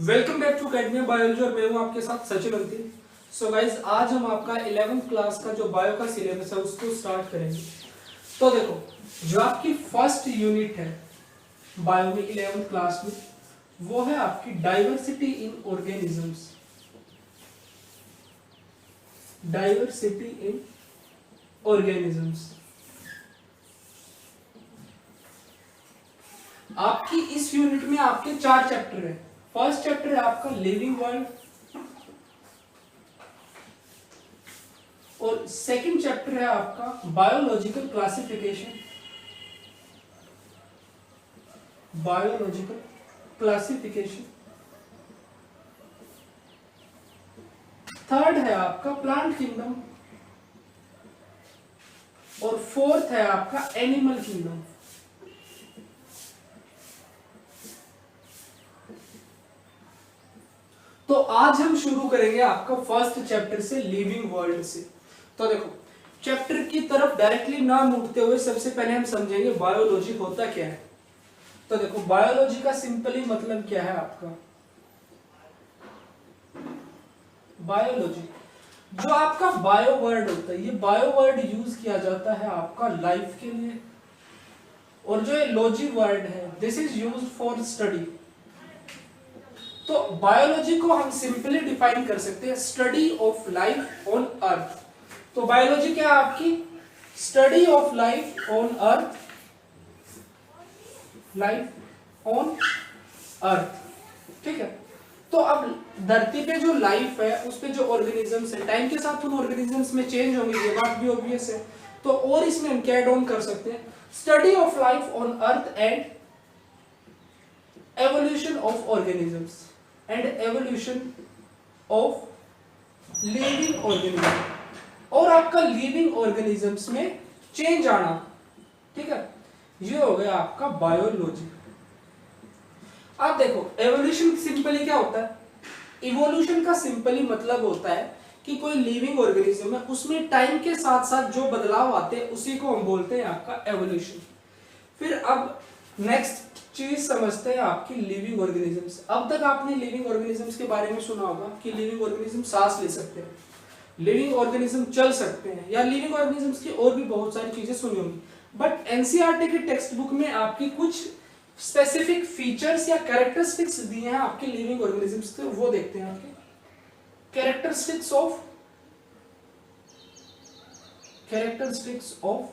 Welcome back to academy biology और मैं हूं आपके साथ सचिन अंतिम। सो गाइज आज हम आपका 11th क्लास का जो बायो का सिलेबस है उसको स्टार्ट करेंगे। तो देखो जो आपकी फर्स्ट यूनिट है बायो में 11th क्लास में वो है आपकी diversity in organisms. Diversity in organisms आपकी इस यूनिट में आपके 4 चैप्टर है। फर्स्ट चैप्टर है आपका लिविंग वर्ल्ड और सेकंड चैप्टर है आपका biological classification. Biological classification third है आपका प्लांट किंगडम और फोर्थ है आपका एनिमल किंगडम। तो आज हम शुरू करेंगे आपका फर्स्ट चैप्टर से लिविंग वर्ल्ड से। तो देखो चैप्टर की तरफ डायरेक्टली ना मुड़ते हुए सबसे पहले हम समझेंगे बायोलॉजी होता क्या है। तो देखो बायोलॉजी का सिंपली मतलब क्या है आपका, बायोलॉजी जो आपका बायो वर्ड होता है, ये बायो वर्ड यूज किया जाता है आपका लाइफ के लिए, और जो ये लॉजी वर्ड है this is used for study. तो बायोलॉजी को हम सिंपली डिफाइन कर सकते हैं study of life on earth. तो बायोलॉजी क्या है आपकी, study of life on earth, life on earth. ठीक है, तो अब धरती पे जो लाइफ है उस पे जो ऑर्गेनिजम्स है टाइम के साथ उन ऑर्गेनिजम्स में चेंज होंगे, ये बात भी ऑब्वियस है। तो और इसमें हम क्या ऐड ऑन कर सकते हैं, study of life on earth and evolution of organisms and evolution of living organism, और आपका लिविंग ऑर्गेनिजम्स में चेंज आना। ठीक है, ये हो गया आपका बायोलॉजी। अब देखो एवोल्यूशन सिंपली क्या होता है, इवोल्यूशन का सिंपली मतलब होता है कि कोई लिविंग ऑर्गेनिज्म है उसमें टाइम के साथ साथ जो बदलाव आते हैं उसी को हम बोलते हैं आपका एवोल्यूशन। फिर अब नेक्स्ट चीज समझते हैं आपकी लिविंग ऑर्गेनिजम्स। अब तक आपने लिविंग ऑर्गेनिजम्स के बारे में सुना होगा कि लिविंग ऑर्गेनिज्म सांस ले सकते हैं, लिविंग ऑर्गेनिज्म चल सकते हैं, या लिविंग ऑर्गेनिजम्स की और भी बहुत सारी चीजें सुनी होंगी। बट एनसीईआरटी की टेक्स्ट बुक में आपकी कुछ स्पेसिफिक फीचर्स या कैरेक्टरिस्टिक्स दिए हैं आपके लिविंग ऑर्गेनिजम्स के, वो देखते हैं आपके कैरेक्टरिस्टिक्स ऑफ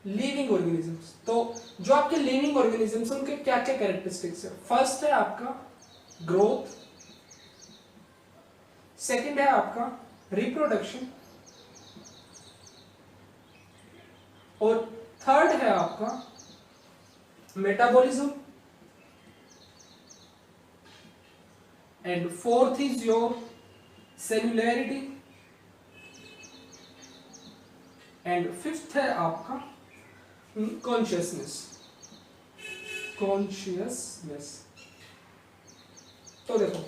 लिविंग ऑर्गेनिजम्स। तो जो आपके लिविंग ऑर्गेनिजम्स हैं उनके क्या क्या कैरेक्टरिस्टिक्स है। फर्स्ट है आपका ग्रोथ, सेकंड है आपका रिप्रोडक्शन, और थर्ड है आपका metabolism, and fourth is your cellularity, and fifth है आपका कॉन्शियसनेस। तो देखो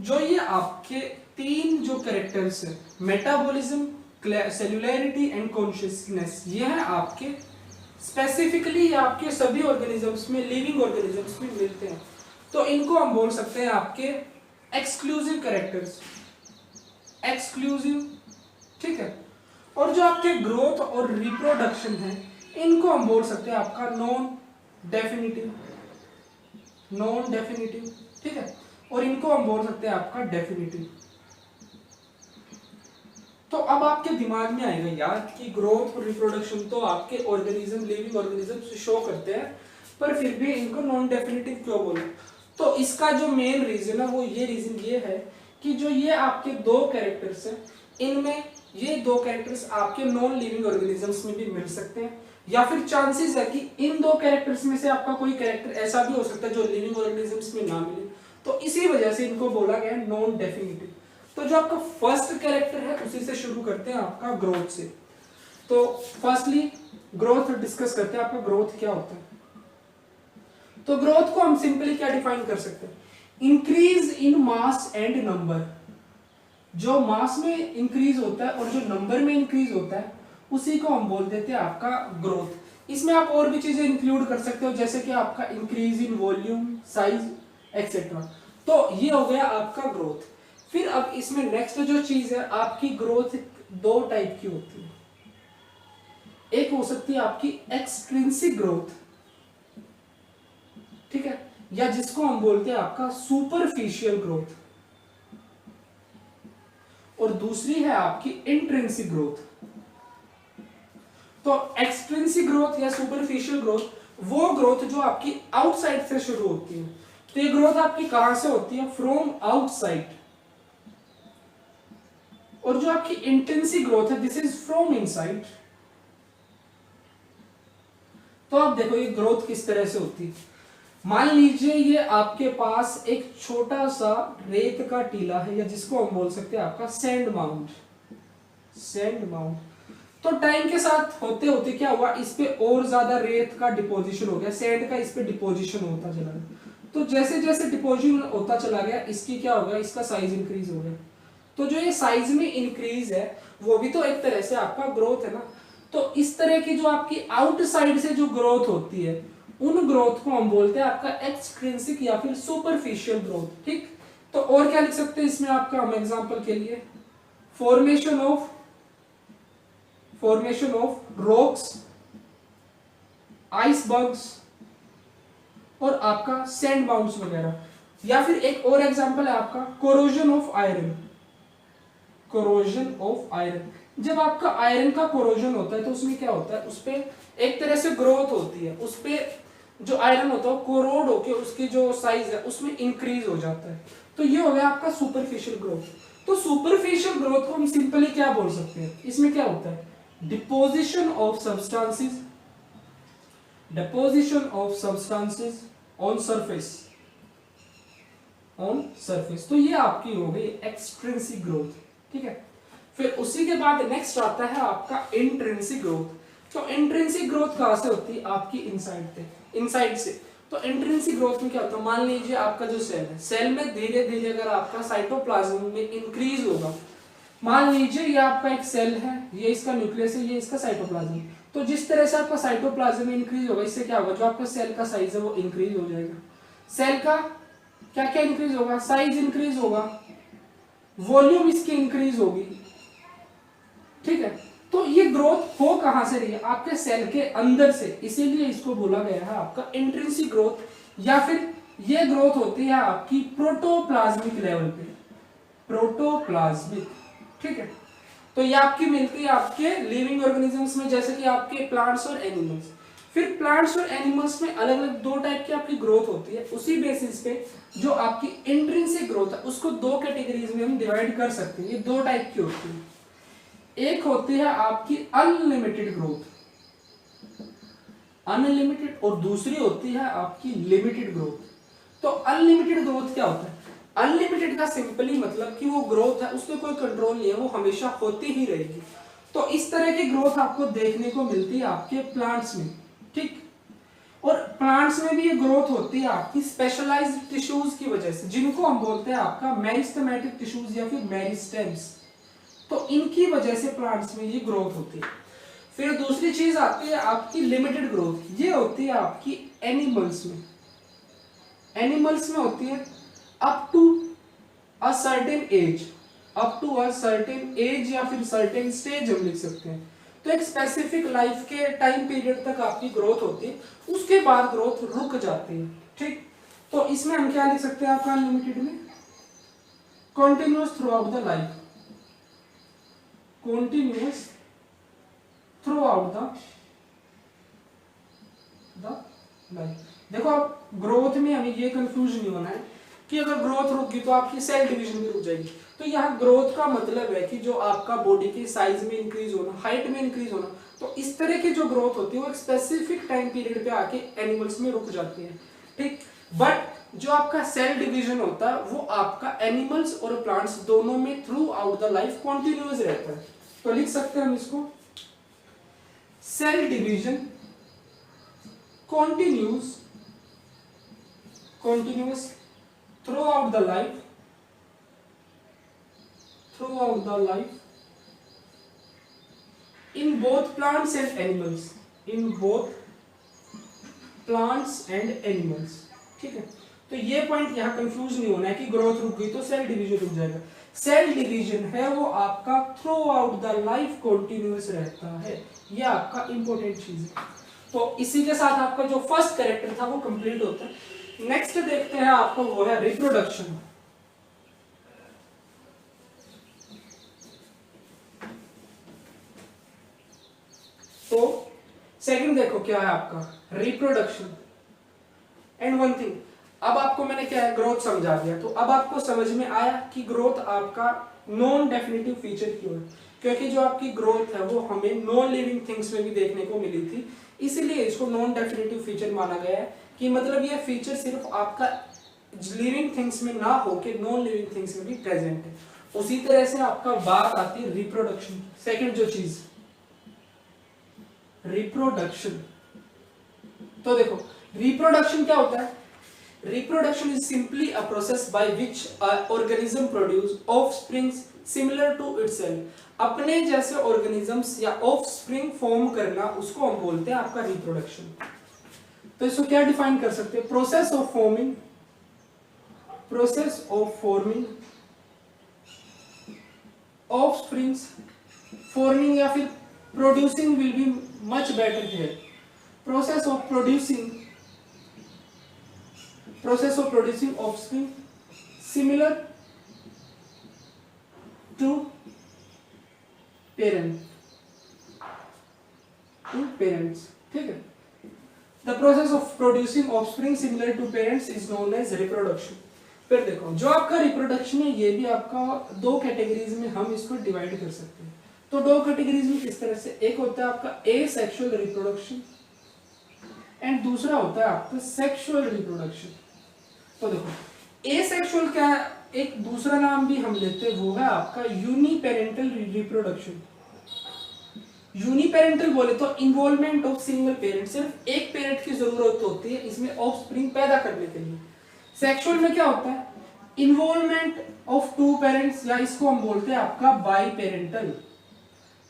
जो ये आपके तीन जो कैरेक्टर्स है मेटाबॉलिज्म, सेल्युलैरिटी एंड कॉन्शियसनेस, ये है आपके स्पेसिफिकली आपके सभी ऑर्गेनिजम्स में, लिविंग ऑर्गेनिजम्स में मिलते हैं। तो इनको हम बोल सकते हैं आपके एक्सक्लूसिव कैरेक्टर्स, एक्सक्लूसिव। ठीक है, और जो आपके ग्रोथ और रिप्रोडक्शन है इनको हम बोल सकते हैं आपका नॉन डेफिनिटिव। ठीक है, और इनको हम बोल सकते हैं आपका डेफिनिटिव। तो अब आपके दिमाग में आएगा यार कि ग्रोथ और रिप्रोडक्शन तो आपके ऑर्गेनिज्म, लिविंग ऑर्गेनिज्म शो करते हैं, पर फिर भी इनको नॉन डेफिनिटिव क्यों बोला। तो इसका जो मेन रीजन है वो ये रीजन ये है कि जो ये आपके दो कैरेक्टर्स हैं इनमें ये दो कैरेक्टर्स आपके नॉन लिविंग ऑर्गेनिजम्स में भी मिल सकते हैं, या फिर चांसेस है कि इन दो कैरेक्टर्स में से आपका कोई कैरेक्टर ऐसा भी हो सकता है जो लिविंग ऑर्गेनिजम्स में ना मिले। तो इसी वजह से इनको बोला गया है नॉन डेफिनिटिव। तो जो आपका फर्स्ट कैरेक्टर है उसी से शुरू करते हैं आपका ग्रोथ से। तो फर्स्टली ग्रोथ डिस्कस करते हैं, आपका ग्रोथ क्या होता है। तो ग्रोथ को हम सिंपली क्या डिफाइन कर सकते हैं, increase in mass and number. जो मास में इंक्रीज होता है और जो नंबर में इंक्रीज होता है उसी को हम बोल देते हैं आपका ग्रोथ। इसमें आप और भी चीजें इंक्लूड कर सकते हो जैसे कि आपका increase in volume, size etcetera. तो ये हो गया आपका ग्रोथ। फिर अब इसमें नेक्स्ट जो चीज है, आपकी ग्रोथ दो टाइप की होती है। एक हो सकती है आपकी एक्सट्रिंसिक ग्रोथ, ठीक है, या जिसको हम बोलते हैं आपका सुपरफिशियल ग्रोथ, और दूसरी है आपकी इंट्रिंसिक ग्रोथ। तो एक्सट्रिंसिक ग्रोथ या सुपरफिशियल ग्रोथ वो ग्रोथ जो आपकी आउटसाइड से शुरू होती है। तो ये ग्रोथ आपकी कहां से होती है? From outside. और जो आपकी इंटेंसिव ग्रोथ है, दिस इज फ्रॉम इनसाइड। तो आप देखो ये ग्रोथ किस तरह से होती है। मान लीजिए ये आपके पास एक छोटा सा रेत का टीला है, या जिसको हम बोल सकते हैं आपका सैंड माउंट। सैंड माउंट तो टाइम के साथ होते होते क्या हुआ, इस पे और ज्यादा रेत का डिपोजिशन हो गया, सैंड का इस पे डिपोजिशन होता चला गया। तो जैसे जैसे डिपोजिशन होता चला गया, इसकी क्या हो गया, इसका साइज इंक्रीज हो गया। तो जो ये साइज में इंक्रीज है वो भी तो एक तरह से आपका ग्रोथ है ना। तो इस तरह की जो आपकी आउटसाइड से जो ग्रोथ होती है, उन ग्रोथ को हम बोलते हैं आपका एक्सट्रिंसिक या फिर सुपरफिशियल ग्रोथ। ठीक, तो और क्या लिख सकते हैं इसमें आपका हम एग्जांपल के लिए, फॉर्मेशन ऑफ रॉक्स, आइसबर्ग्स, और आपका सैंड माउंट्स वगैरह। या फिर एक और एग्जांपल है आपका corrosion of iron. Corrosion of iron, जब आपका आयरन का कोरोजन होता है तो उसमें क्या होता है, उसपे एक तरह से ग्रोथ होती है, उसपे जो आयरन होता है कोरोड होके उसकी जो साइज है उसमें इंक्रीज हो जाता है। तो ये हो गया आपका सुपरफिशियल ग्रोथ। तो सुपरफिशियल ग्रोथ को हम सिंपली क्या बोल सकते हैं, इसमें क्या होता है, deposition of substances, deposition of substances on surface, on surface। तो ये आपकी हो गई एक्सट्रिंसिक ग्रोथ, ठीक है। फिर उसी के बाद नेक्स्ट आता है आपका इंट्रिंसिक ग्रोथ। तो इंट्रिंसिक ग्रोथ कहां से होती है, आपकी इनसाइड से। तो इंट्रिंसिक ग्रोथ में क्या होता है, मान लीजिए आपका जो सेल है, सेल में धीरे धीरे अगर आपका साइटोप्लाज्म में इंक्रीज होगा, मान लीजिए ये आपका एक सेल है, ये इसका न्यूक्लियस है, ये इसका साइटोप्लाज्म। तो जिस तरह से आपका साइटोप्लाज्म इंक्रीज होगा, इससे क्या होगा, जो आपका सेल का साइज है वो इंक्रीज हो जाएगा। सेल का क्या क्या इंक्रीज होगा, साइज इंक्रीज होगा, वॉल्यूम इसकी इंक्रीज होगी, ठीक है। तो ये ग्रोथ हो कहां से रही है, आपके सेल के अंदर से, इसीलिए इसको बोला गया है आपका इंट्रिंसिक ग्रोथ। या फिर ये ग्रोथ होती है आपकी प्रोटोप्लाज्मिक लेवल पे, प्रोटोप्लाज्मिक, ठीक है। तो ये आपकी मिलती है आपके लिविंग ऑर्गेनिजम्स में, जैसे कि आपके प्लांट्स और एनिमल्स। फिर प्लांट्स और एनिमल्स में अलग अलग दो टाइप की आपकी ग्रोथ होती है। उसी बेसिस पे जो आपकी इंट्रिंसिक ग्रोथ है उसको दो कैटेगरीज में हम डिवाइड कर सकते हैं। ये दो टाइप की होती है, एक होती है आपकी अनलिमिटेड ग्रोथ, अनलिमिटेड, और दूसरी होती है आपकी लिमिटेड ग्रोथ। तो अनलिमिटेड ग्रोथ क्या होता है, अनलिमिटेड का सिंपली मतलब कि वो ग्रोथ है उसमें कोई कंट्रोल नहीं है, वो हमेशा होती ही रहेगी। तो इस तरह की ग्रोथ आपको देखने को मिलती है आपके प्लांट्स में, ठीक। और प्लांट्स में भी ये ग्रोथ होती है आपकी स्पेशलाइज्ड टिश्यूज की वजह से, जिनको हम बोलते हैं आपका मेरिस्टेमेटिक टिश्यूज या फिर मेरिस्टेम्स। तो इनकी वजह से प्लांट्स में ये ग्रोथ होती है। फिर दूसरी चीज आती है आपकी लिमिटेड ग्रोथ, ये होती है आपकी एनिमल्स में। एनिमल्स में होती है up to a certain age, up to a certain age या फिर सर्टेन स्टेज हम लिख सकते हैं। तो एक स्पेसिफिक लाइफ के टाइम पीरियड तक आपकी ग्रोथ होती है, उसके बाद ग्रोथ रुक जाती है, ठीक। तो इसमें हम क्या लिख सकते हैं आपका अनलिमिटेड में, continuous through out the life, continuous through out the life. देखो आप ग्रोथ में हमें ये कंफ्यूज नहीं होना है कि अगर ग्रोथ रुक गई तो आपकी सेल डिवीजन भी रुक जाएगी। तो यहाँ ग्रोथ का मतलब है कि जो आपका बॉडी की साइज में इंक्रीज होना, हाइट में इंक्रीज होना। तो इस तरह की जो ग्रोथ होती है वो एक स्पेसिफिक टाइम पीरियड पे आके एनिमल्स में रुक जाती है, ठीक। बट जो आपका सेल डिवीजन होता है वो आपका एनिमल्स और प्लांट्स दोनों में throughout the life continuous रहता है। तो लिख सकते हैं हम इसको, cell division continuous throughout the life in both plants and animals, ठीक है। तो तो ये पॉइंट यहाँ कंफ्यूज नहीं होना है कि ग्रोथ रुक गई तो सेल डिवीजन रुक जाएगा। सेल डिवीजन है वो आपका through out the life continuous रहता है, ये आपका इंपॉर्टेंट चीज है। तो इसी के साथ आपका जो फर्स्ट कैरेक्टर था वो कंप्लीट होता है। नेक्स्ट देखते हैं आपको वो है रिप्रोडक्शन। तो सेकंड देखो क्या है आपका रिप्रोडक्शन। एंड वन थिंग, अब आपको मैंने क्या है ग्रोथ समझा दिया, तो अब आपको समझ में आया कि ग्रोथ आपका नॉन डेफिनेटिव फीचर क्यों है, क्योंकि जो आपकी ग्रोथ है वो हमें नॉन लिविंग थिंग्स में भी देखने को मिली थी, इसलिए इसको नॉन डेफिनेटिव फीचर माना गया है कि मतलब ये फीचर सिर्फ आपका लिविंग थिंग्स में ना हो के नॉन लिविंग थिंग्स में भी प्रेजेंट है। उसी तरह से आपका बात आती है रिप्रोडक्शन। सेकंड जो चीज रिप्रोडक्शन, तो देखो रिप्रोडक्शन क्या होता है। Reproduction is simply a process by which an organism produce offsprings similar to itself. अपने जैसे organisms या offspring form करना, उसको हम बोलते हैं आपका reproduction। तो इसको क्या डिफाइन कर सकते हैं, process of forming offsprings, forming या फिर producing will be much better here। process of producing offspring similar to parents, ठीक है। The process of producing offspring similar to parents is known as reproduction। फिर देखो जो आपका रिप्रोडक्शन है ये भी आपका दो कैटेगरीज में हम इसको डिवाइड कर सकते हैं। तो दो कैटेगरीज में किस तरह से, एक होता है आपका एसेक्सुअल रिप्रोडक्शन एंड दूसरा होता है आपका सेक्सुअल रिप्रोडक्शन। तो देखो एसेक्सुअल क्या है, एक दूसरा नाम भी हम लेते हैं वो है आपका यूनिपेरेंटल रिप्रोडक्शन। यूनिपेरेंटल बोले तो इन्वॉल्वमेंट ऑफ सिंगल पेरेंट, सिर्फ एक पेरेंट की जरूरत होती है इसमें ऑफस्प्रिंग पैदा करने के लिए। सेक्सुअल में क्या होता है, इन्वॉल्वमेंट ऑफ टू पेरेंट्स, या इसको हम बोलते हैं आपका बाई पेरेंटल।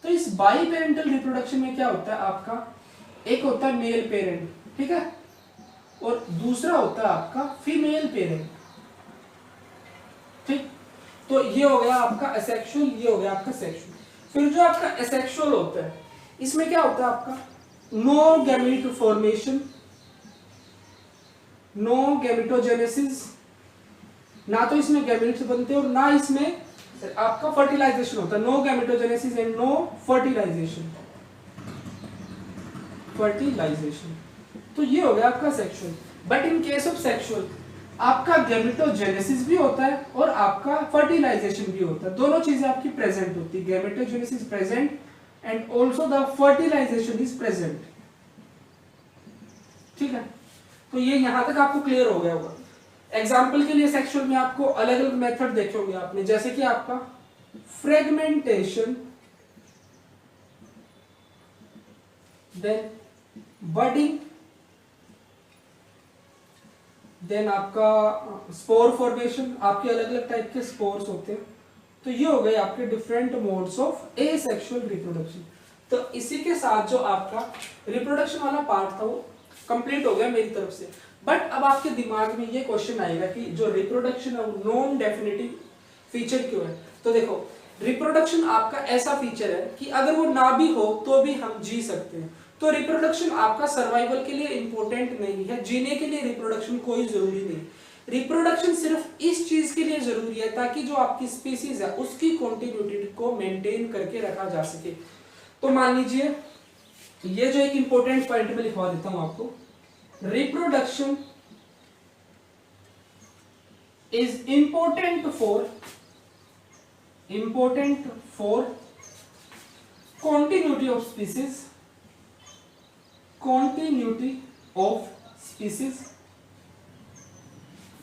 तो इस बाई पेरेंटल रिप्रोडक्शन में क्या होता है आपका, एक होता है मेल पेरेंट, ठीक है, और दूसरा होता है आपका फीमेल पेरेंट, ठीक। तो ये हो गया आपका एसेक्सुअल, ये हो गया आपका सेक्सुअल। फिर जो आपका एसेक्सुअल होता है इसमें क्या होता है आपका no gamete formation, no gametogenesis, ना तो इसमें गैमेट्स बनते हैं और ना इसमें आपका फर्टिलाइजेशन होता है। No gametogenesis and no fertilisation. तो ये हो गया आपका sexual. But in case of sexual आपका गैमेटोजेनेसिस भी होता है और आपका फर्टिलाइजेशन भी होता है, दोनों चीजें आपकी प्रेजेंट होती है। Gametogenesis present and also the fertilisation is present, ठीक है। तो ये यहां तक आपको क्लियर हो गया होगा। एग्जाम्पल के लिए सेक्सुअल में आपको अलग अलग मेथड देखे होंगे आपने, जैसे कि आपका फ्रेगमेंटेशन, देन बडिंग, देन आपका स्पोर फॉर्मेशन, आपके अलग अलग टाइप के स्पोर्स होते हैं। तो ये हो गए आपके different modes of asexual reproduction. तो इसी के साथ जो आपका रिप्रोडक्शन वाला पार्ट था वो कंप्लीट हो गया मेरी तरफ से। बट अब आपके दिमाग में ये क्वेश्चन आएगा कि जो रिप्रोडक्शन है वो नॉन डेफिनेटिव फीचर क्यों है। तो देखो रिप्रोडक्शन आपका ऐसा फीचर है कि अगर वो ना भी हो तो भी हम जी सकते हैं। तो रिप्रोडक्शन आपका सर्वाइवल के लिए इंपॉर्टेंट नहीं है, जीने के लिए रिप्रोडक्शन कोई जरूरी नहीं। रिप्रोडक्शन सिर्फ इस चीज के लिए जरूरी है ताकि जो आपकी स्पीसीज है उसकी कॉन्टिन्यूटी को मेंटेन करके रखा जा सके। तो मान लीजिए ये जो एक इंपॉर्टेंट पॉइंट में लिखवा देता हूं आपको, reproduction is important for continuity of species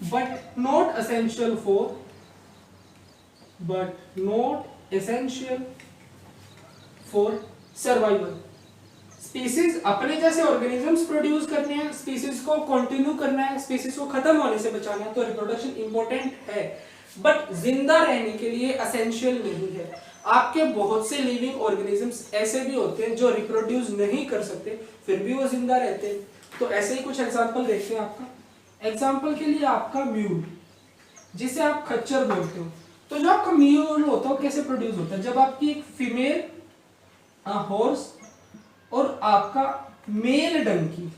but not essential for survival। Species अपने जैसे ऑर्गेनिजम्स प्रोड्यूस करने हैं, स्पीसीज को कंटिन्यू करना है, स्पीसीज को खत्म होने से बचाना है, तो रिप्रोडक्शन इंपॉर्टेंट है बट जिंदा रहने के लिए एसेंशियल नहीं है। आपके बहुत से लिविंग ऑर्गेनिजम्स ऐसे भी होते हैं जो रिप्रोड्यूस नहीं कर सकते फिर भी वो जिंदा रहते हैं। तो ऐसे ही कुछ एग्जांपल देखते हैं आपका। एग्जाम्पल के लिए आपका म्यूल, जिसे आप खच्चर बोलते हो, तो जो आपका म्यूल होता है वो कैसे प्रोड्यूस होता है? जब आपकी एक फीमेल हॉर्स और आपका मेल डंकी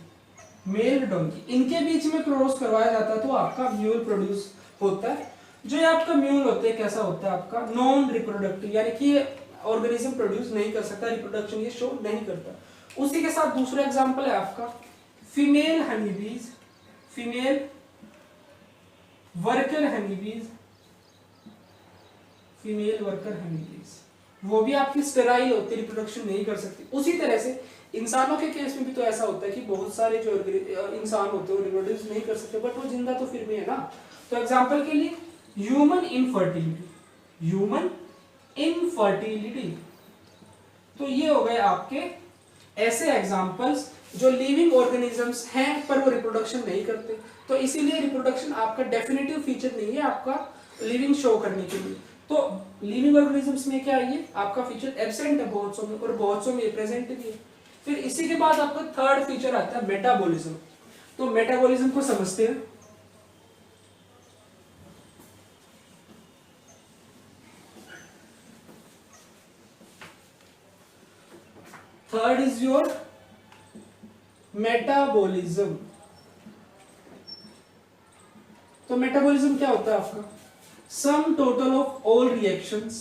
इनके बीच में क्रॉस करवाया जाता है तो आपका म्यूल प्रोड्यूस होता है। जो ये आपका म्यूल होता है कैसा होता है? आपका नॉन रिप्रोडक्टिव, यानी कि ये ऑर्गेनिज्म प्रोड्यूस नहीं कर सकता, रिप्रोडक्शन ये शो नहीं करता। उसी के साथ दूसरा एग्जांपल है आपका female honeybees, female worker honeybees, female worker honeybees, वो भी आपकी स्टेराइल होती है, रिप्रोडक्शन नहीं कर सकती। उसी तरह से इंसानों के केस में भी तो ऐसा होता है कि बहुत सारे जो इंसान होते हैं वो रिप्रोड्यूस नहीं कर सकते, बट वो जिंदा तो फिर भी है ना। तो एग्जांपल के लिए ह्यूमन इनफर्टिलिटी, तो ये हो गए आपके ऐसे एग्जांपल्स जो लिविंग ऑर्गेनिजम्स हैं पर वो रिप्रोडक्शन नहीं करते। तो इसीलिए रिप्रोडक्शन आपका डेफिनेटिव फीचर नहीं है आपका लिविंग शो करने के लिए। तो लिविंग ऑर्गेनिजम्स में क्या है? ये आपका फीचर एब्सेंट है बहुत सौ में, और बहुत सौ में प्रेजेंट भी है। फिर इसी के बाद आपका थर्ड फीचर आता है मेटाबॉलिज्म। तो मेटाबॉलिज्म को समझते हैं। Third is your metabolism. तो मेटाबॉलिज्म क्या होता है आपका? Sum total of all reactions,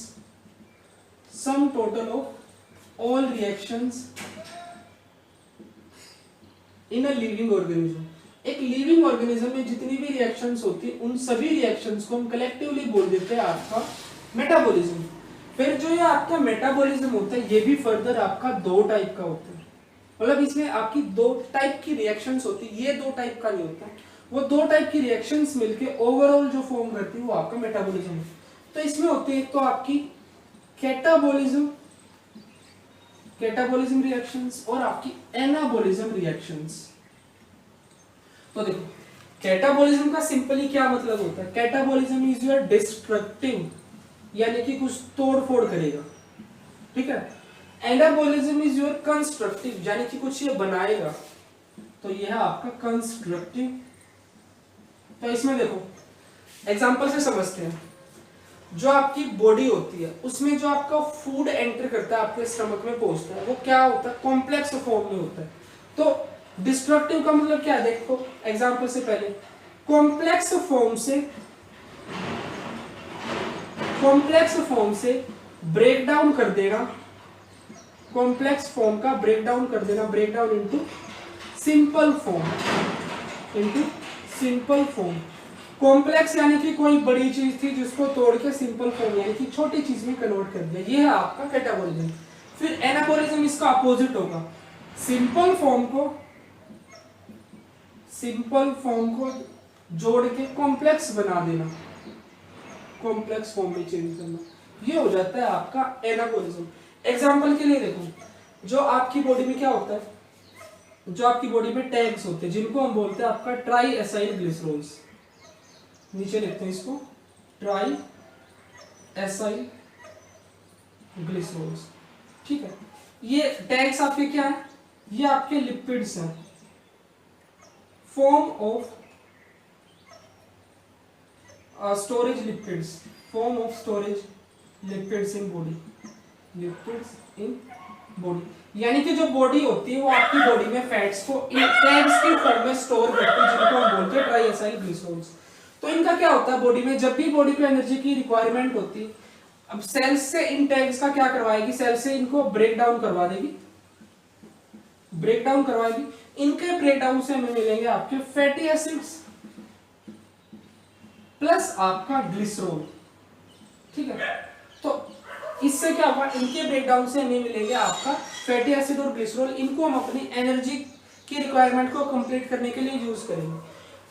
sum total of all reactions in a living organism. एक लिविंग ऑर्गेनिज्म में जितनी भी रिएक्शंस होती है उन सभी रिएक्शंस को हम कलेक्टिवली बोल देते हैं आपका मेटाबॉलिज्म। फिर जो ये आपका मेटाबॉलिज्म होता है ये भी फर्दर आपका दो टाइप का होता है, मतलब इसमें आपकी दो टाइप की रिएक्शंस होती है, ये दो टाइप का नहीं होता, वो दो टाइप की रिएक्शंस मिलके ओवरऑल जो फॉर्म करती है वो आपका मेटाबॉलिज्म है। तो इसमें होती है तो आपकी कैटाबॉलिज्म रिएक्शंस और आपकी एनाबॉलिज्म रिएक्शंस। तो देखो कैटाबॉलिज्म का सिंपली क्या मतलब होता है? कैटाबॉलिज्म इज योर डिस्ट्रक्टिव, यानी कि कुछ तोड़ फोड़ करेगा, ठीक है। एनाबॉलिज्म इज योर कंस्ट्रक्टिव, यानी कि कुछ ये बनाएगा, तो ये है आपका कंस्ट्रक्टिव। तो इसमें देखो एग्जांपल से समझते हैं। जो आपकी बॉडी होती है उसमें जो आपका फूड एंटर करता है आपके स्टमक में पहुंचता है वो क्या होता है? कॉम्प्लेक्स फॉर्म में होता है। तो डिस्ट्रक्टिव का मतलब क्या है? देखो एग्जांपल से पहले कॉम्प्लेक्स फॉर्म से ब्रेक डाउन कर देगा, कॉम्प्लेक्स फॉर्म का ब्रेक डाउन कर देना, break down into simple form. Complex यानी कि कोई बड़ी चीज थी जिसको तोड़ के सिंपल फॉर्म यानी कि छोटी चीज में कन्वर्ट कर दिया, ये है आपका कैटाबॉलिज्म। फिर एनाबॉलिज्म इसका अपोजिट होगा, सिंपल फॉर्म को जोड़ के कॉम्प्लेक्स बना देना, कॉम्प्लेक्स फॉर्म में चेंज करना, ये हो जाता है आपका एनाबॉलिज्म। एग्जांपल के लिए देखो जो आपकी बॉडी में क्या होता है, जो आपकी बॉडी में टैग्स होते हैं जिनको हम बोलते हैं आपका ट्राई एसाइल ग्लिसरॉल्स, नीचे लिखते हैं इसको ट्राई एसाइल ग्लिसरॉल्स, ठीक है। ये टैग्स आपके क्या है? ये आपके लिपिड्स हैं, form of storage lipids, form of storage lipids in body, lipids in body, यानी कि जो बॉडी होती है वो आपकी बॉडी में फैट्स को इन टैग्स की फॉर्म में स्टोर करती है जिनको हम बोलते हैं ट्राई एसाइल ग्लिसरॉल्स। तो इनका क्या होता है बॉडी में, जब भी बॉडी को एनर्जी की रिक्वायरमेंट होती है, अब सेल्स से इन टैग्स का क्या करवाएगी? सेल से इनको ब्रेक डाउन करवा देगी, इनके ब्रेक डाउन से हमें मिलेंगे आपके फैटी एसिड्स प्लस आपका ग्लिसरॉल, ठीक है। तो इससे क्या होगा? इनके ब्रेकडाउन से हमें मिलेंगे आपका फैटी एसिड और ग्लिसरॉल, इनको हम अपनी एनर्जी की रिक्वायरमेंट को कंप्लीट करने के लिए यूज करेंगे।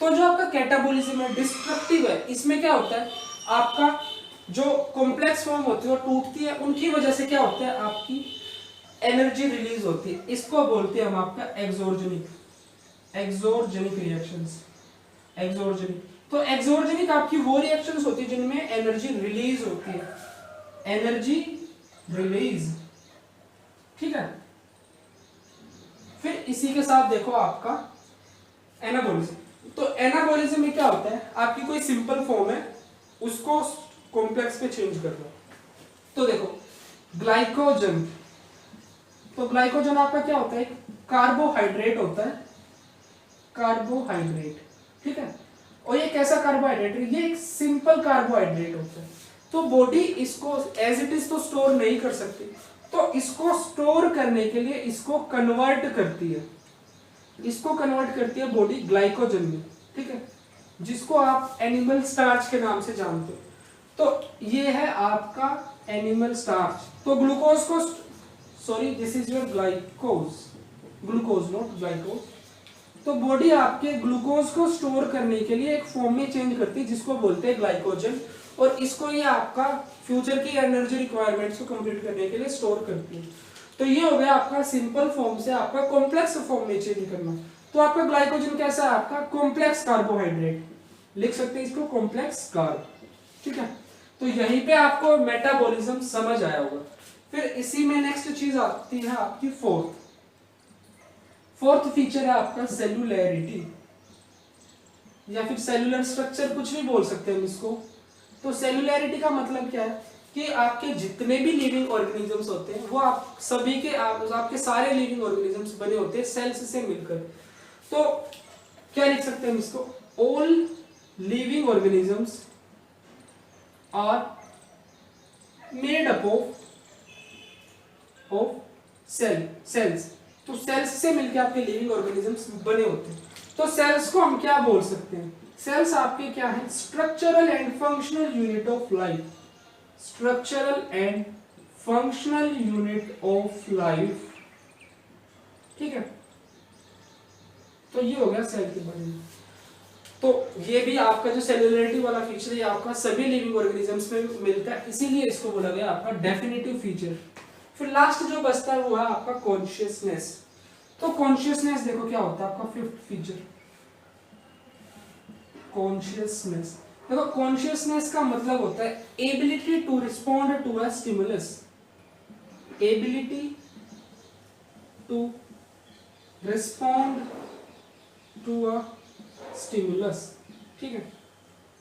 तो जो आपका कैटाबॉलिज्म है डिस्ट्रक्टिव है, इसमें क्या होता है आपका जो कॉम्प्लेक्स फॉर्म होती है वो टूटती है, उनकी वजह से क्या होता है आपकी एनर्जी रिलीज होती है, इसको बोलते हैं हम आपका एक्सोर्जेनिक रिएक्शंस, एक्सोर्जेनिक। तो एक्सोर्जेनिक आपकी वो रिएक्शंस होती है जिनमें एनर्जी रिलीज होती है, एनर्जी रिलीज, ठीक है। फिर इसी के साथ देखो आपका एनाबॉलिज्म। तो एनाबॉलिज्म में क्या होता है, आपकी कोई सिंपल फॉर्म है उसको कॉम्प्लेक्स पे चेंज कर दो। तो देखो ग्लाइकोजन, तो ग्लाइकोजन आपका क्या होता है, कार्बोहाइड्रेट होता है, कार्बोहाइड्रेट, ठीक है। और ये कैसा कार्बोहाइड्रेट है, ये एक सिंपल कार्बोहाइड्रेट होता है। तो बॉडी इसको एज इट इज तो स्टोर नहीं कर सकती, तो इसको स्टोर करने के लिए इसको कन्वर्ट करती है, इसको कन्वर्ट करती है बॉडी ग्लाइकोजन में, ठीक है, जिसको आप एनिमल स्टार्च के नाम से जानते हो। तो ये है आपका एनिमल स्टार्च। तो ग्लूकोज को, sorry this is your glycogen, glucose not glycogen. तो बॉडी आपके ग्लूकोज को स्टोर करने के लिए एक फॉर्म में चेंज करती है जिसको बोलते हैं ग्लाइकोजन, और इसको ये आपका फ्यूचर की एनर्जी रिक्वायरमेंट्स को कंप्लीट करने के लिए स्टोर करती है। तो ये हो गया आपका सिंपल फॉर्म से आपका कॉम्प्लेक्स फॉर्म में चेंज करना। तो आपका ग्लाइकोजन कैसा है, आपका कॉम्प्लेक्स कार्बोहाइड्रेट, लिख सकते हैं इसको कॉम्प्लेक्स कार्ब, ठीक है। तो यहीं पे आपको मेटाबॉलिज्म समझ आया होगा। फिर इसी में नेक्स्ट चीज आती है आपकी फोर्थ फीचर है आपका सेलुलैरिटी, या फिर सेलुलर स्ट्रक्चर, कुछ भी बोल सकते हैं हम इसको। तो सेलुलैरिटी का मतलब क्या है कि आपके जितने भी लिविंग ऑर्गेनिजम्स होते हैं वो आप सभी के आपके सारे लिविंग ऑर्गेनिजम्स बने होते हैं सेल्स से मिलकर। तो क्या लिख सकते हैं हम इसको, all living organisms are made up of cells. तो सेल्स से मिलकर आपके लिविंग ऑर्गेनिजम्स बने होते हैं। तो सेल्स को हम क्या बोल सकते हैं, सेल्स आपके क्या है, structural and functional unit of life, structural and functional unit of life, ठीक है। तो ये हो गया सेल के बारे में। तो ये भी आपका जो सेलुलरिटी वाला फीचर है आपका सभी लिविंग ऑर्गेनिजम्स में मिलता है, इसीलिए इसको बोला गया आपका डेफिनेटिव फीचर। फिर लास्ट जो बचता है वो है आपका कॉन्शियसनेस। तो कॉन्शियसनेस देखो क्या होता है आपका फिफ्थ फीचर, कॉन्शियसनेस। देखो कॉन्शियसनेस का मतलब होता है ability to respond to a stimulus, ability to respond to a stimulus, ठीक है।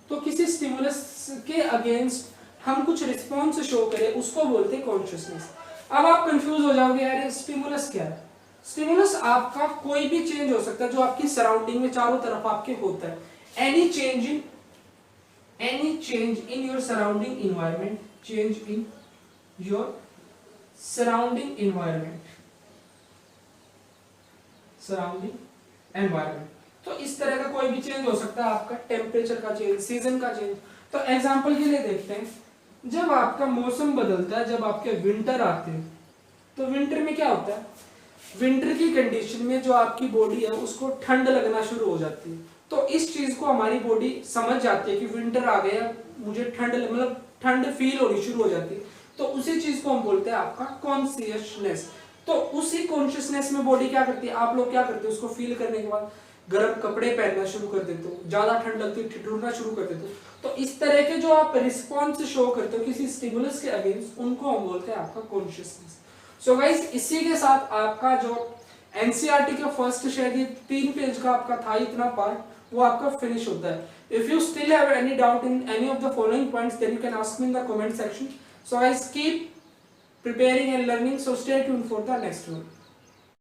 तो किसी स्टिमुलस के अगेंस्ट हम कुछ रिस्पॉन्स शो करें उसको बोलते हैं कॉन्शियसनेस। अब आप कंफ्यूज हो जाओगे यार स्टिमुलस क्या है। स्टिमुलस आपका कोई भी चेंज हो सकता है जो आपकी सराउंडिंग में चारों तरफ आपके होता है, any change in your surrounding environment, change in your surrounding environment, surrounding environment. तो इस तरह का कोई भी चेंज हो सकता है, आपका टेम्परेचर का चेंज, सीजन का चेंज। तो एग्जांपल के लिए देखते हैं, जब आपका मौसम बदलता है, जब आपके विंटर आते हैं, तो विंटर में क्या होता है, विंटर की कंडीशन में जो आपकी बॉडी है उसको ठंड लगना शुरू हो जाती है। तो इस चीज को हमारी बॉडी समझ जाती है कि विंटर आ गया, मुझे ठंड मतलब ठंड फील होनी शुरू हो जाती है। तो उसी चीज को हम बोलते हैं आपका कॉन्शियसनेस। तो उसी कॉन्शियसनेस में बॉडी क्या करती है, आप लोग क्या करते हो, उसको फील करने के बाद गर्म कपड़े पहनना शुरू कर देते हो, ज्यादा ठंड लगती है ठिठुरना शुरू कर देते हो। तो इस तरह के जो आप रिस्पॉन्स शो करते हो किसी स्टिमुलस के अगेंस्ट, उनको हम बोलते हैं आपका कॉन्शियसनेस। सो गाइस इसी के साथ आपका जो एनसीईआरटी का फर्स्ट शायद ये 3 पेज का आपका था इतना पार्ट, वो आपका फिनिश होता है। If you still have any doubt in any of the following points then you can ask me in the comment section. So guys keep preparing and learning, so stay tuned for the next one.